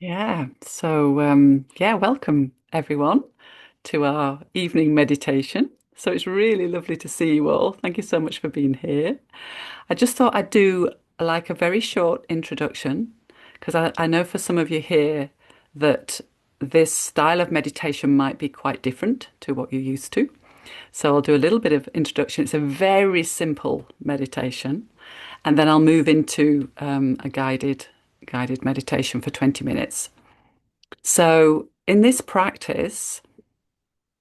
Welcome everyone to our evening meditation. So it's really lovely to see you all. Thank you so much for being here. I just thought I'd do like a very short introduction because I know for some of you here that this style of meditation might be quite different to what you're used to. So I'll do a little bit of introduction. It's a very simple meditation, and then I'll move into a guided meditation for 20 minutes. So, in this practice,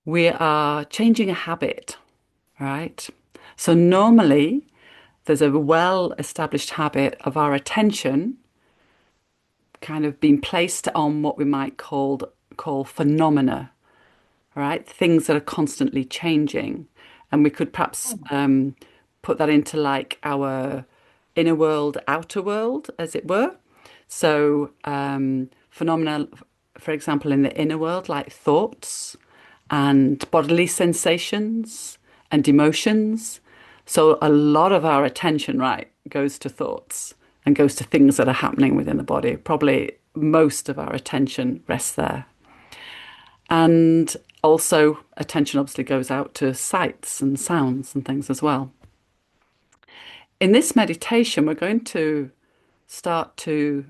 we are changing a habit, right? So, normally there's a well established habit of our attention kind of being placed on what we might call phenomena, right? Things that are constantly changing. And we could perhaps put that into like our inner world, outer world, as it were. So, phenomena, for example, in the inner world, like thoughts and bodily sensations and emotions. So, a lot of our attention, right, goes to thoughts and goes to things that are happening within the body. Probably most of our attention rests there. And also, attention obviously goes out to sights and sounds and things as well. In this meditation, we're going to start to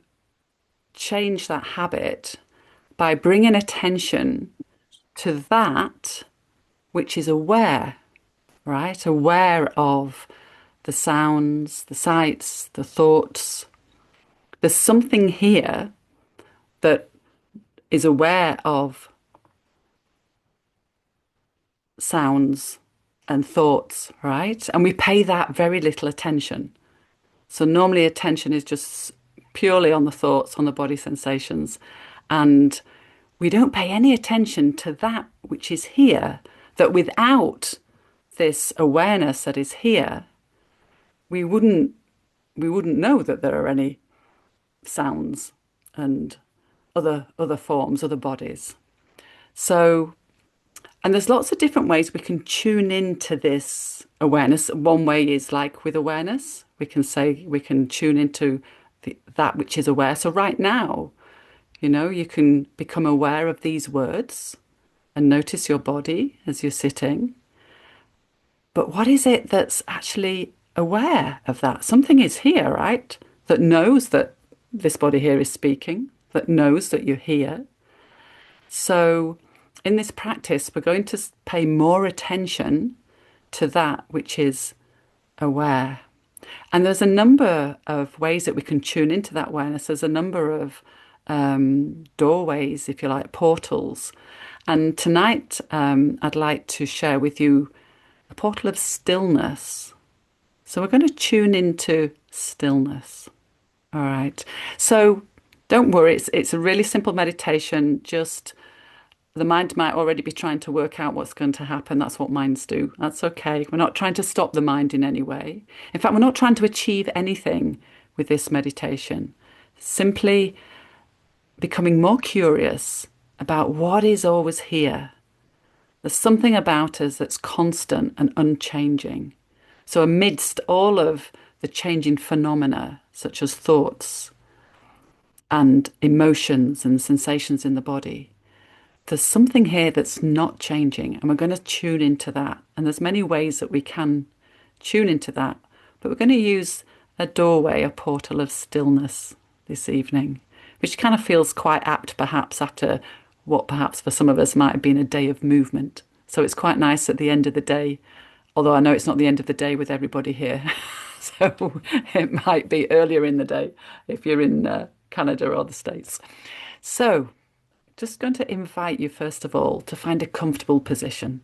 change that habit by bringing attention to that which is aware, right? Aware of the sounds, the sights, the thoughts. There's something here that is aware of sounds and thoughts, right? And we pay that very little attention. So normally attention is just purely on the thoughts, on the body sensations, and we don't pay any attention to that which is here, that without this awareness that is here, we wouldn't we wouldn't know that there are any sounds and other forms, other bodies. So, and there's lots of different ways we can tune into this awareness. One way is like with awareness, we can say we can tune into that which is aware. So right now, you can become aware of these words and notice your body as you're sitting. But what is it that's actually aware of that? Something is here, right? That knows that this body here is speaking, that knows that you're here. So, in this practice, we're going to pay more attention to that which is aware. And there's a number of ways that we can tune into that awareness. There's a number of doorways, if you like, portals. And tonight, I'd like to share with you a portal of stillness. So we're going to tune into stillness. All right. So don't worry, it's a really simple meditation. Just the mind might already be trying to work out what's going to happen. That's what minds do. That's okay. We're not trying to stop the mind in any way. In fact, we're not trying to achieve anything with this meditation. Simply becoming more curious about what is always here. There's something about us that's constant and unchanging. So, amidst all of the changing phenomena, such as thoughts and emotions and sensations in the body, there's something here that's not changing, and we're going to tune into that. And there's many ways that we can tune into that, but we're going to use a doorway, a portal of stillness this evening, which kind of feels quite apt, perhaps, after what perhaps for some of us might have been a day of movement. So it's quite nice at the end of the day, although I know it's not the end of the day with everybody here. So it might be earlier in the day if you're in Canada or the States. So just going to invite you, first of all, to find a comfortable position.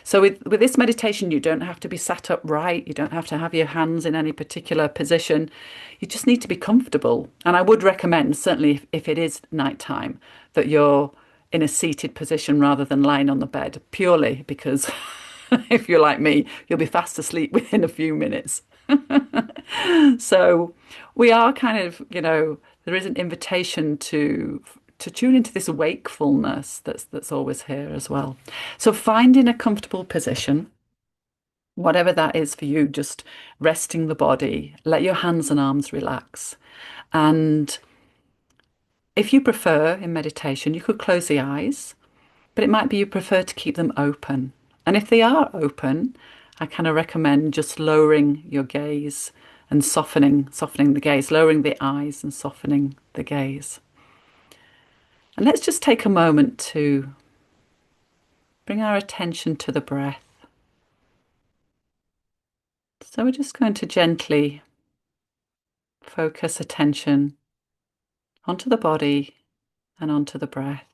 So with this meditation, you don't have to be sat upright. You don't have to have your hands in any particular position. You just need to be comfortable. And I would recommend, certainly if it is nighttime, that you're in a seated position rather than lying on the bed, purely because if you're like me, you'll be fast asleep within a few minutes. So we are kind of, there is an invitation to tune into this wakefulness that's always here as well. So finding a comfortable position, whatever that is for you, just resting the body, let your hands and arms relax. And If you prefer in meditation, you could close the eyes, but it might be you prefer to keep them open. And if they are open, I kind of recommend just lowering your gaze and softening the gaze, lowering the eyes and softening the gaze. And let's just take a moment to bring our attention to the breath. So we're just going to gently focus attention onto the body and onto the breath.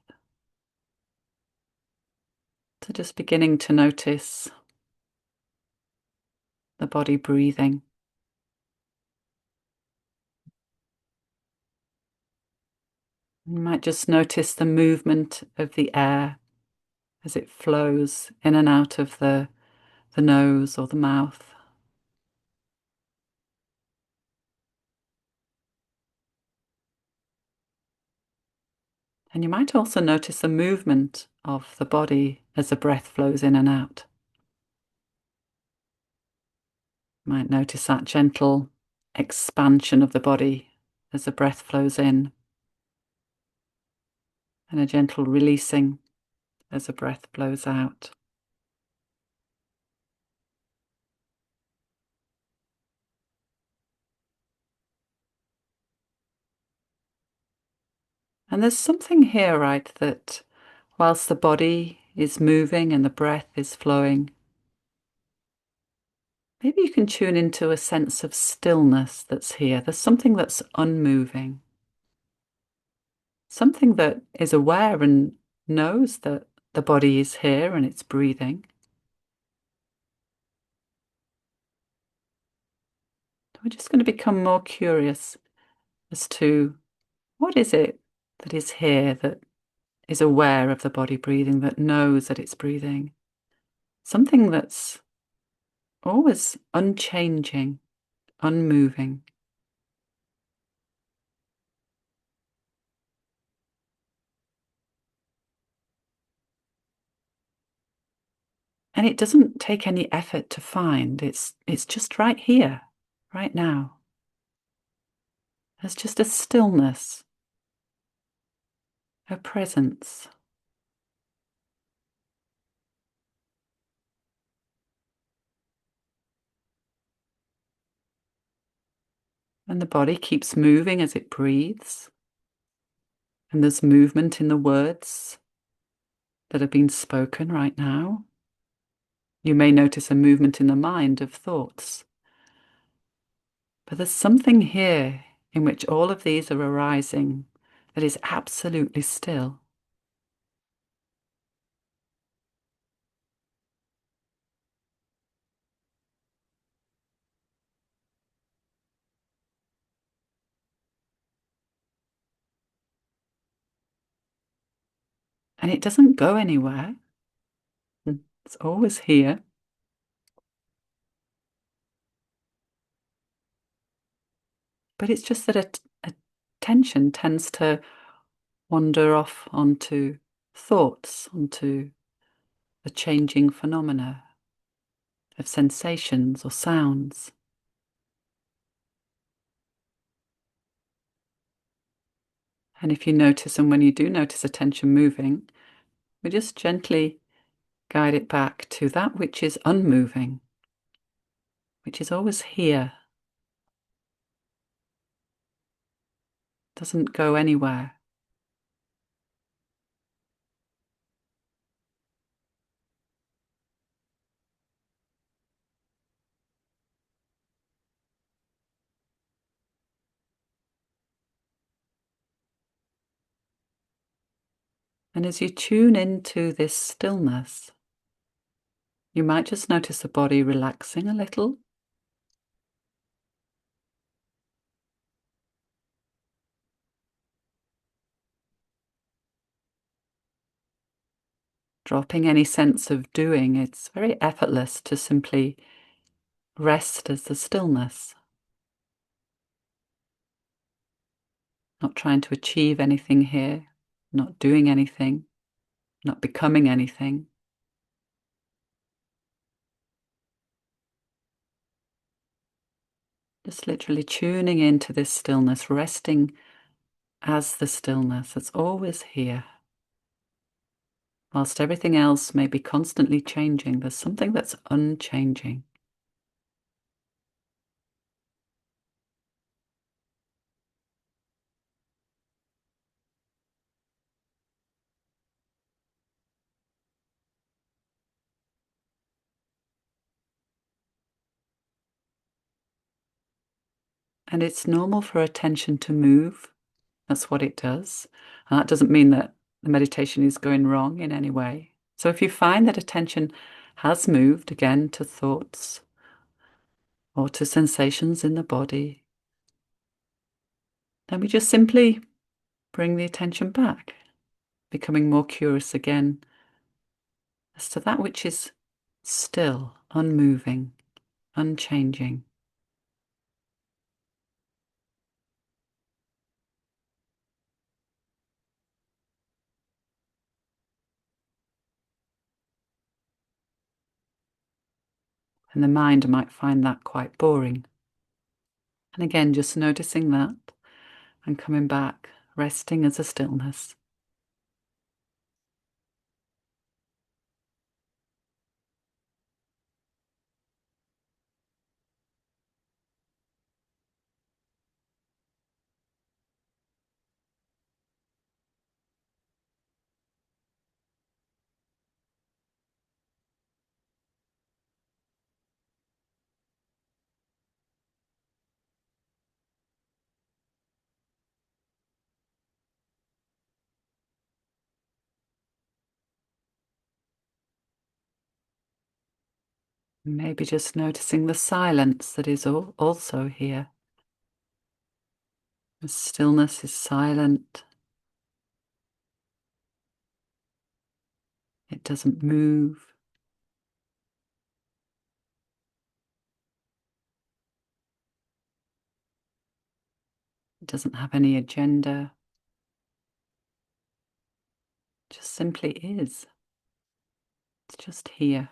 So just beginning to notice the body breathing. You might just notice the movement of the air as it flows in and out of the nose or the mouth. And you might also notice the movement of the body as the breath flows in and out. You might notice that gentle expansion of the body as the breath flows in, and a gentle releasing as the breath blows out. And there's something here, right, that whilst the body is moving and the breath is flowing, maybe you can tune into a sense of stillness that's here. There's something that's unmoving, something that is aware and knows that the body is here and it's breathing. We're just going to become more curious as to what is it that is here, that is aware of the body breathing, that knows that it's breathing. Something that's always unchanging, unmoving. And it doesn't take any effort to find. It's just right here, right now. There's just a stillness, a presence. And the body keeps moving as it breathes. And there's movement in the words that are being spoken right now. You may notice a movement in the mind of thoughts. But there's something here in which all of these are arising that is absolutely still. And it doesn't go anywhere. It's always here. But it's just that attention tends to wander off onto thoughts, onto the changing phenomena of sensations or sounds. And if you notice, and when you do notice attention moving, we just gently guide it back to that which is unmoving, which is always here, doesn't go anywhere. And as you tune into this stillness, you might just notice the body relaxing a little. Dropping any sense of doing. It's very effortless to simply rest as the stillness. Not trying to achieve anything here, not doing anything, not becoming anything. Just literally tuning into this stillness, resting as the stillness. It's always here. Whilst everything else may be constantly changing, there's something that's unchanging. And it's normal for attention to move. That's what it does. And that doesn't mean that the meditation is going wrong in any way. So if you find that attention has moved again to thoughts or to sensations in the body, then we just simply bring the attention back, becoming more curious again as to that which is still, unmoving, unchanging. And the mind might find that quite boring. And again, just noticing that and coming back, resting as a stillness. Maybe just noticing the silence that is also here. The stillness is silent. It doesn't move. It doesn't have any agenda. It just simply is. It's just here.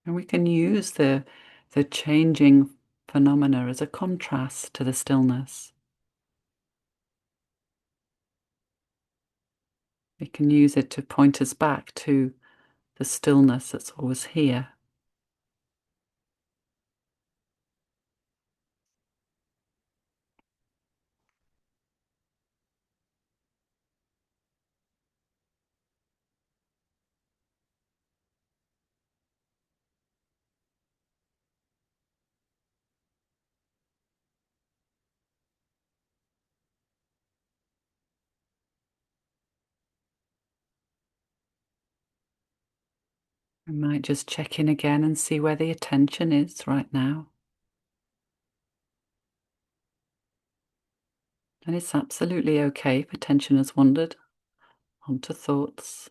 And we can use the changing phenomena as a contrast to the stillness. We can use it to point us back to the stillness that's always here. We might just check in again and see where the attention is right now. And it's absolutely okay if attention has wandered onto thoughts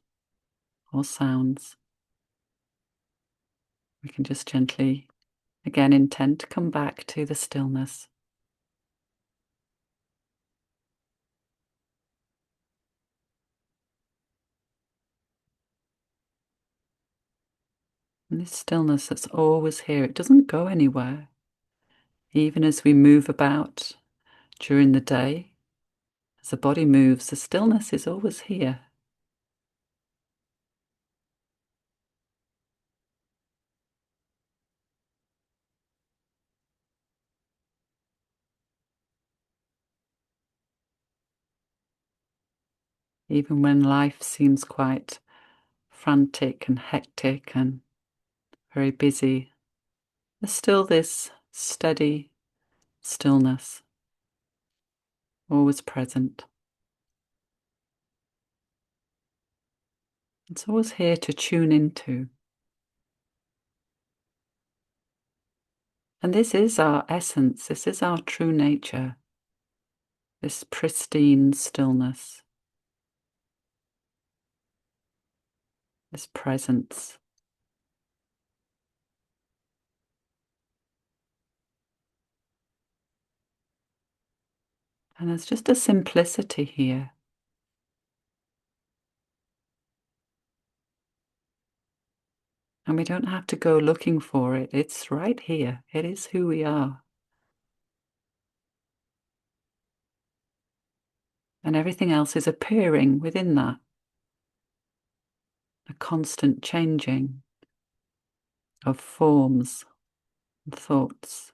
or sounds. We can just gently, again, intend to come back to the stillness. And this stillness that's always here, it doesn't go anywhere. Even as we move about during the day, as the body moves, the stillness is always here. Even when life seems quite frantic and hectic and very busy, there's still this steady stillness, always present. It's always here to tune into. And this is our essence, this is our true nature, this pristine stillness, this presence. And there's just a simplicity here. And we don't have to go looking for it. It's right here. It is who we are. And everything else is appearing within that. A constant changing of forms and thoughts.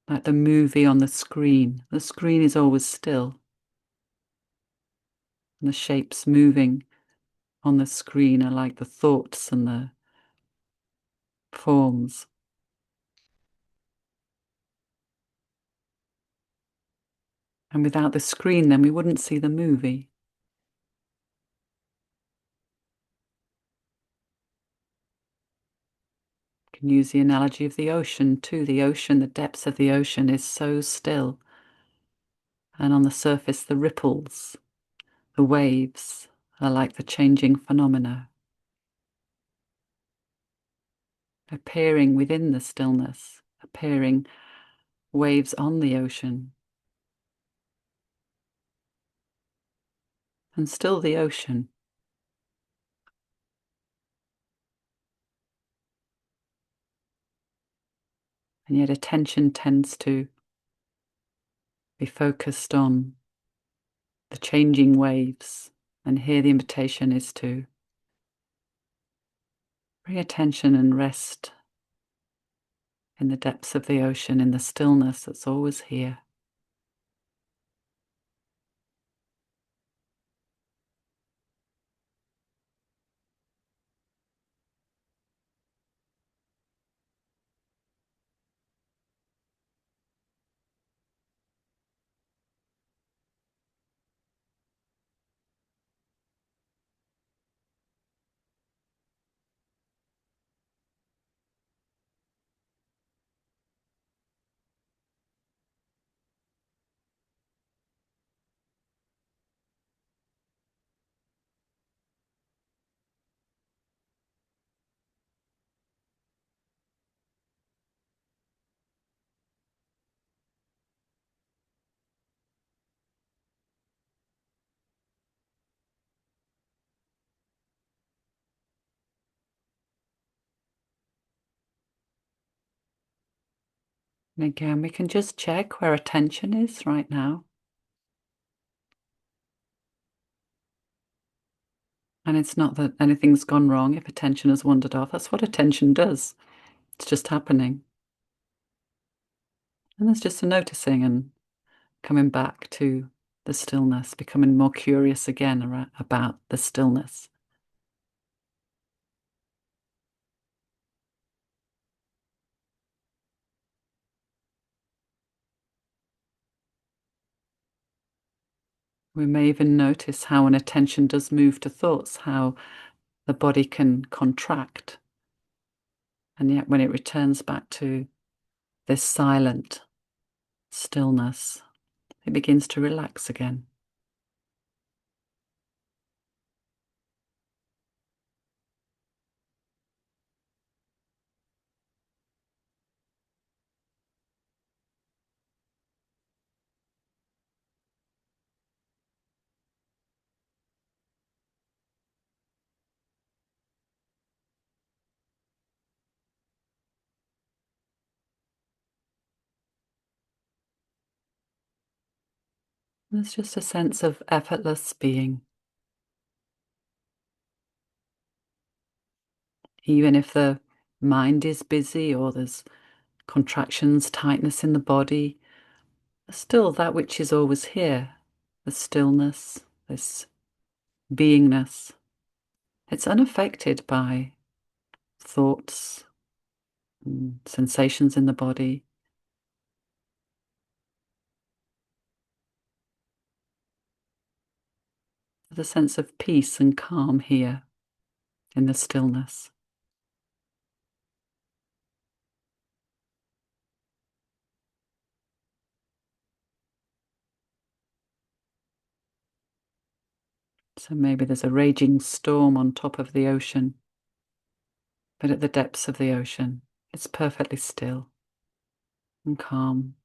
Like the movie on the screen. The screen is always still. And the shapes moving on the screen are like the thoughts and the forms. And without the screen, then we wouldn't see the movie. You can use the analogy of the ocean too. The ocean, the depths of the ocean is so still. And on the surface, the ripples, the waves are like the changing phenomena, appearing within the stillness, appearing waves on the ocean. And still the ocean. And yet attention tends to be focused on the changing waves. And here the invitation is to bring attention and rest in the depths of the ocean, in the stillness that's always here. And again, we can just check where attention is right now. And it's not that anything's gone wrong if attention has wandered off. That's what attention does. It's just happening. And there's just a noticing and coming back to the stillness, becoming more curious again about the stillness. We may even notice how when attention does move to thoughts, how the body can contract. And yet when it returns back to this silent stillness, it begins to relax again. There's just a sense of effortless being. Even if the mind is busy or there's contractions, tightness in the body, still that which is always here, the stillness, this beingness, it's unaffected by thoughts and sensations in the body. There's a sense of peace and calm here in the stillness. So maybe there's a raging storm on top of the ocean, but at the depths of the ocean, It's perfectly still and calm.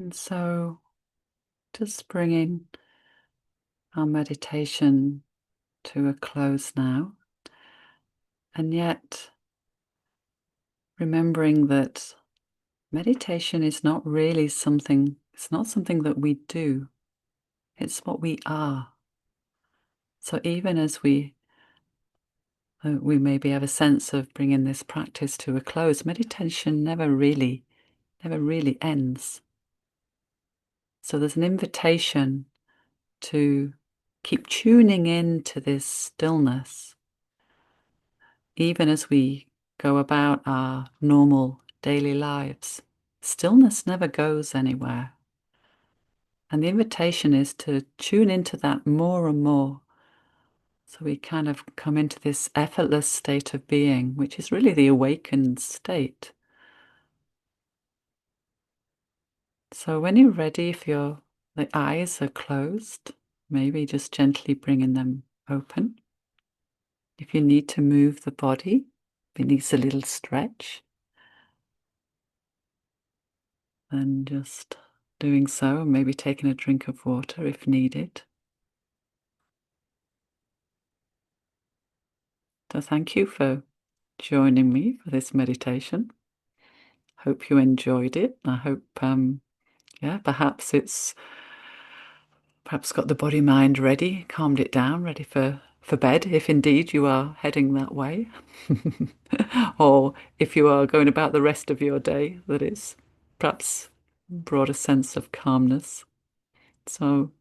And so just bringing our meditation to a close now, and yet remembering that meditation is not really something, it's not something that we do, it's what we are. So even as we maybe have a sense of bringing this practice to a close, meditation never really ends. So there's an invitation to keep tuning in to this stillness, even as we go about our normal daily lives. Stillness never goes anywhere. And the invitation is to tune into that more and more. So we kind of come into this effortless state of being, which is really the awakened state. So when you're ready, if the eyes are closed, maybe just gently bringing them open. If you need to move the body, if it needs a little stretch, then just doing so, and maybe taking a drink of water if needed. So thank you for joining me for this meditation. Hope you enjoyed it. I hope, yeah, perhaps got the body mind ready, calmed it down, ready for bed, if indeed you are heading that way. Or if you are going about the rest of your day, that it's perhaps brought a sense of calmness. So